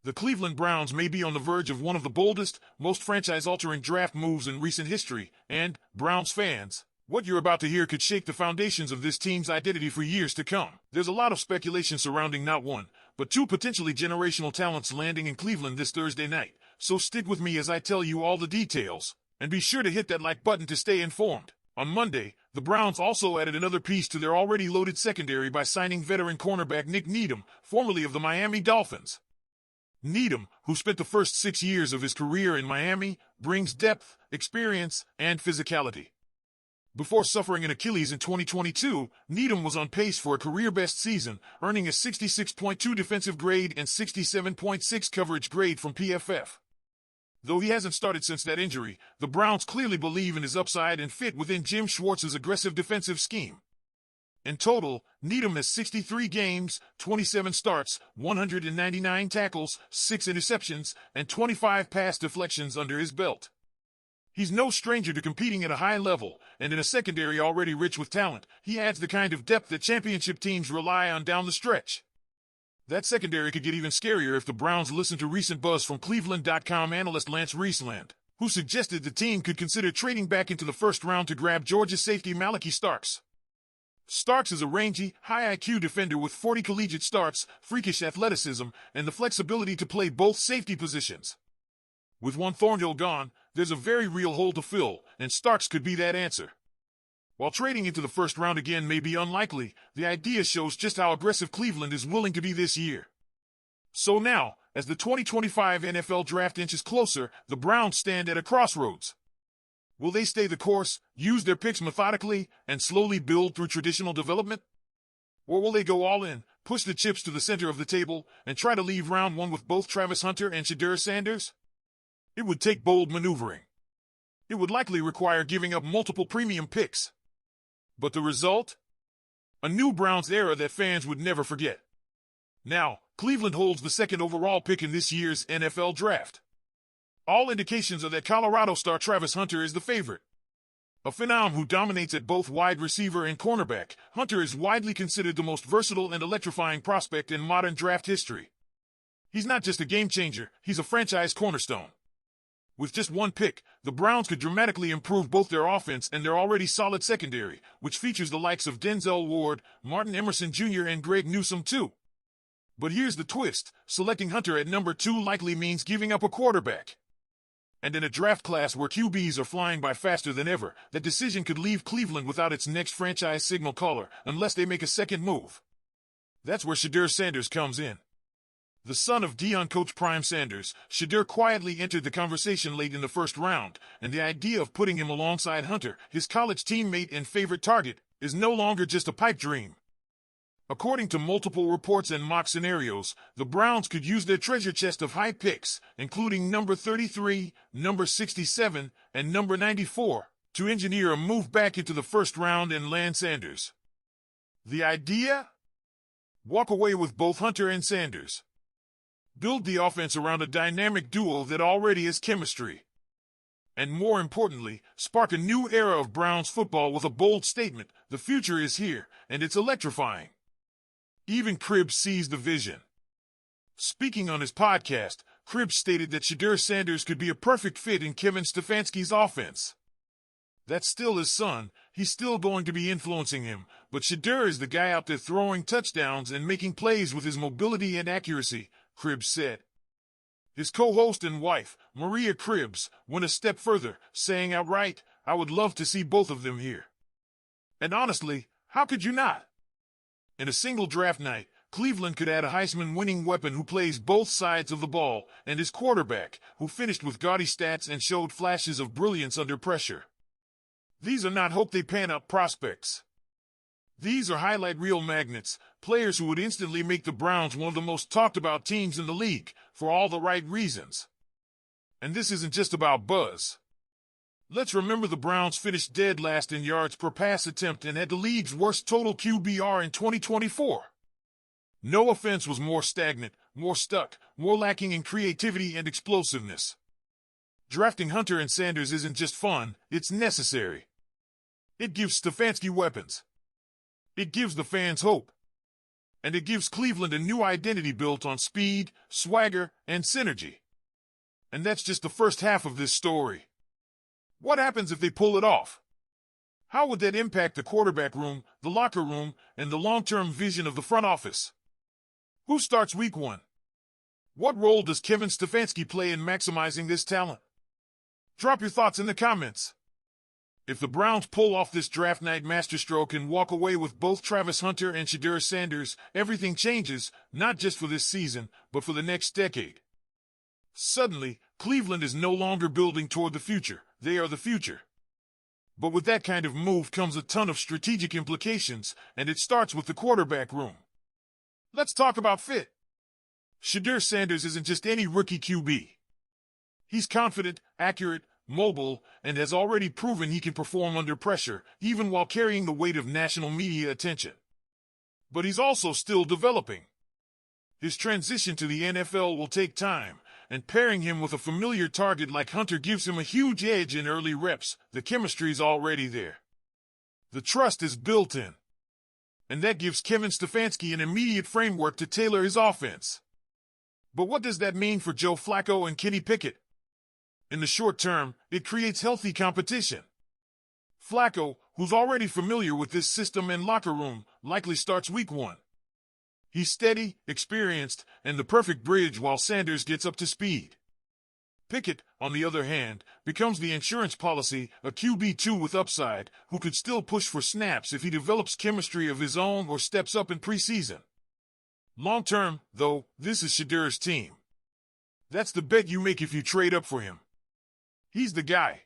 The Cleveland Browns may be on the verge of one of the boldest, most franchise-altering draft moves in recent history, and, Browns fans, what you're about to hear could shake the foundations of this team's identity for years to come. There's a lot of speculation surrounding not one, but two potentially generational talents landing in Cleveland this Thursday night, so stick with me as I tell you all the details, and be sure to hit that like button to stay informed. On Monday, the Browns also added another piece to their already loaded secondary by signing veteran cornerback Nick Needham, formerly of the Miami Dolphins. Needham, who spent the first 6 years of his career in Miami, brings depth, experience, and physicality. Before suffering an Achilles in 2022, Needham was on pace for a career-best season, earning a 66.2 defensive grade and 67.6 coverage grade from PFF. Though he hasn't started since that injury, the Browns clearly believe in his upside and fit within Jim Schwartz's aggressive defensive scheme. In total, Needham has 63 games, 27 starts, 199 tackles, 6 interceptions, and 25 pass deflections under his belt. He's no stranger to competing at a high level, and in a secondary already rich with talent, he adds the kind of depth that championship teams rely on down the stretch. That secondary could get even scarier if the Browns listen to recent buzz from Cleveland.com analyst Lance Riesland, who suggested the team could consider trading back into the first round to grab Georgia safety Malaki Starks. Starks is a rangy, high IQ defender with 40 collegiate starts, freakish athleticism, and the flexibility to play both safety positions. With one Thornhill gone, there's a very real hole to fill, and Starks could be that answer. While trading into the first round again may be unlikely, the idea shows just how aggressive Cleveland is willing to be this year. So now, as the 2025 NFL Draft inches closer, the Browns stand at a crossroads. Will they stay the course, use their picks methodically, and slowly build through traditional development? Or will they go all in, push the chips to the center of the table, and try to leave round one with both Travis Hunter and Shedeur Sanders? It would take bold maneuvering. It would likely require giving up multiple premium picks. But the result? A new Browns era that fans would never forget. Now, Cleveland holds the second overall pick in this year's NFL Draft. All indications are that Colorado star Travis Hunter is the favorite. A phenom who dominates at both wide receiver and cornerback, Hunter is widely considered the most versatile and electrifying prospect in modern draft history. He's not just a game changer, he's a franchise cornerstone. With just one pick, the Browns could dramatically improve both their offense and their already solid secondary, which features the likes of Denzel Ward, Martin Emerson Jr., and Greg Newsome too. But here's the twist, selecting Hunter at number 2 likely means giving up a quarterback. And in a draft class where QBs are flying by faster than ever, that decision could leave Cleveland without its next franchise signal caller unless they make a second move. That's where Shedeur Sanders comes in. The son of Deion coach Prime Sanders, Shedeur quietly entered the conversation late in the first round, and the idea of putting him alongside Hunter, his college teammate and favorite target, is no longer just a pipe dream. According to multiple reports and mock scenarios, the Browns could use their treasure chest of high picks, including number 33, number 67, and number 94, to engineer a move back into the first round and land Sanders. The idea? Walk away with both Hunter and Sanders. Build the offense around a dynamic duo that already has chemistry. And more importantly, spark a new era of Browns football with a bold statement: the future is here, and it's electrifying. Even Cribbs sees the vision. Speaking on his podcast, Cribbs stated that Shedeur Sanders could be a perfect fit in Kevin Stefanski's offense. That's still his son, he's still going to be influencing him, but Shedeur is the guy out there throwing touchdowns and making plays with his mobility and accuracy, Cribbs said. His co-host and wife, Maria Cribbs, went a step further, saying outright, "I would love to see both of them here." And honestly, how could you not? In a single draft night, Cleveland could add a Heisman-winning weapon who plays both sides of the ball, and his quarterback, who finished with gaudy stats and showed flashes of brilliance under pressure. These are not hope-they-pan-up prospects. These are highlight reel magnets, players who would instantly make the Browns one of the most talked-about teams in the league, for all the right reasons. And this isn't just about buzz. Let's remember the Browns finished dead last in yards per pass attempt and had the league's worst total QBR in 2024. No offense was more stagnant, more stuck, more lacking in creativity and explosiveness. Drafting Hunter and Sanders isn't just fun, it's necessary. It gives Stefanski weapons. It gives the fans hope. And it gives Cleveland a new identity built on speed, swagger, and synergy. And that's just the first half of this story. What happens if they pull it off? How would that impact the quarterback room, the locker room, and the long-term vision of the front office? Who starts week 1? What role does Kevin Stefanski play in maximizing this talent? Drop your thoughts in the comments. If the Browns pull off this draft night masterstroke and walk away with both Travis Hunter and Shedeur Sanders, everything changes, not just for this season, but for the next decade. Suddenly, Cleveland is no longer building toward the future. They are the future. But with that kind of move comes a ton of strategic implications, and it starts with the quarterback room. Let's talk about fit. Shedeur Sanders isn't just any rookie QB. He's confident, accurate, mobile, and has already proven he can perform under pressure, even while carrying the weight of national media attention. But he's also still developing. His transition to the NFL will take time, and pairing him with a familiar target like Hunter gives him a huge edge in early reps. The chemistry's already there. The trust is built in. And that gives Kevin Stefanski an immediate framework to tailor his offense. But what does that mean for Joe Flacco and Kenny Pickett? In the short term, it creates healthy competition. Flacco, who's already familiar with this system and locker room, likely starts week 1. He's steady, experienced, and the perfect bridge while Sanders gets up to speed. Pickett, on the other hand, becomes the insurance policy, a QB2 with upside, who could still push for snaps if he develops chemistry of his own or steps up in preseason. Long term, though, this is Shedeur's team. That's the bet you make if you trade up for him. He's the guy.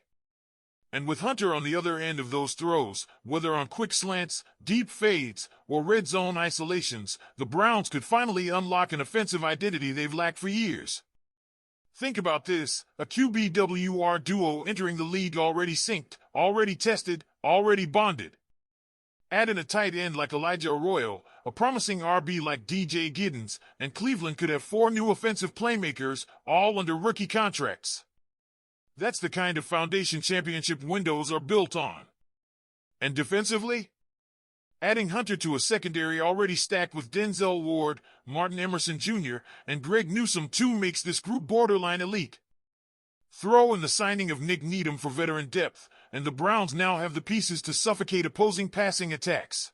And with Hunter on the other end of those throws, whether on quick slants, deep fades, or red zone isolations, the Browns could finally unlock an offensive identity they've lacked for years. Think about this, a QBWR duo entering the league already synced, already tested, already bonded. Add in a tight end like Elijah Arroyo, a promising RB like DJ Giddens, and Cleveland could have 4 new offensive playmakers, all under rookie contracts. That's the kind of foundation championship windows are built on. And defensively? Adding Hunter to a secondary already stacked with Denzel Ward, Martin Emerson Jr., and Greg Newsome too makes this group borderline elite. Throw in the signing of Nick Needham for veteran depth, and the Browns now have the pieces to suffocate opposing passing attacks.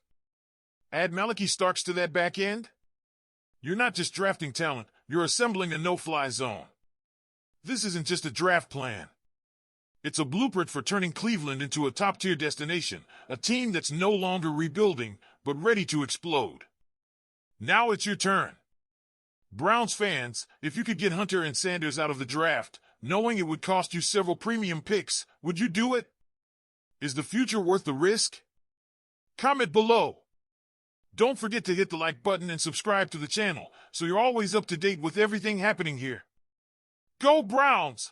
Add Malachi Starks to that back end? You're not just drafting talent, you're assembling a no-fly zone. This isn't just a draft plan. It's a blueprint for turning Cleveland into a top-tier destination, a team that's no longer rebuilding, but ready to explode. Now it's your turn. Browns fans, if you could get Hunter and Sanders out of the draft, knowing it would cost you several premium picks, would you do it? Is the future worth the risk? Comment below. Don't forget to hit the like button and subscribe to the channel, so you're always up to date with everything happening here. Go Browns!